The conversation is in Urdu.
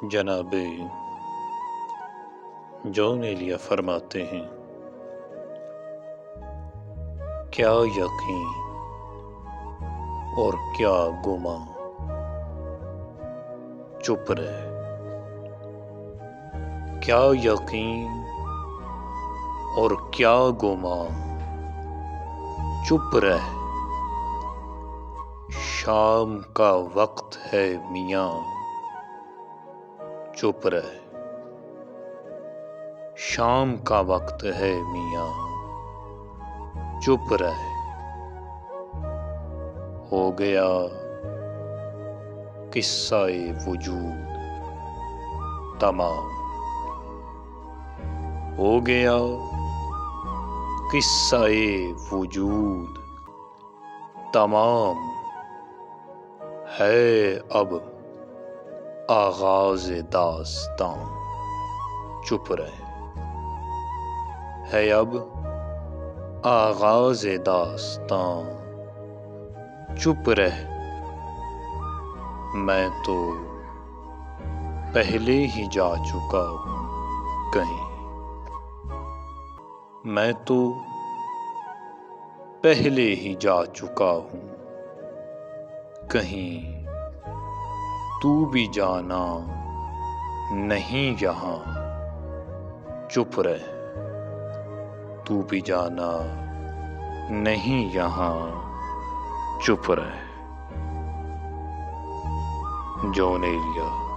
جناب جون ایلیا فرماتے ہیں، کیا یقین اور کیا گمان، چپ رہے۔ کیا یقین اور کیا گمان، چپ رہے۔ شام کا وقت ہے میاں، چپ رہے۔ شام کا وقت ہے میاں، چپ رہے۔ ہو گیا قصہ وجود تمام، ہو گیا قصہ وجود تمام۔ ہے اب آغاز داستان، چپ رہے۔ ہے اب آغاز داستان، چپ رہے۔ میں تو پہلے ہی جا چکا ہوں کہیں، میں تو پہلے ہی جا چکا ہوں کہیں۔ تو بھی جانا نہیں یہاں، چپ رہے۔ تو بھی جانا نہیں یہاں، چپ رہے۔ جون ایلیا۔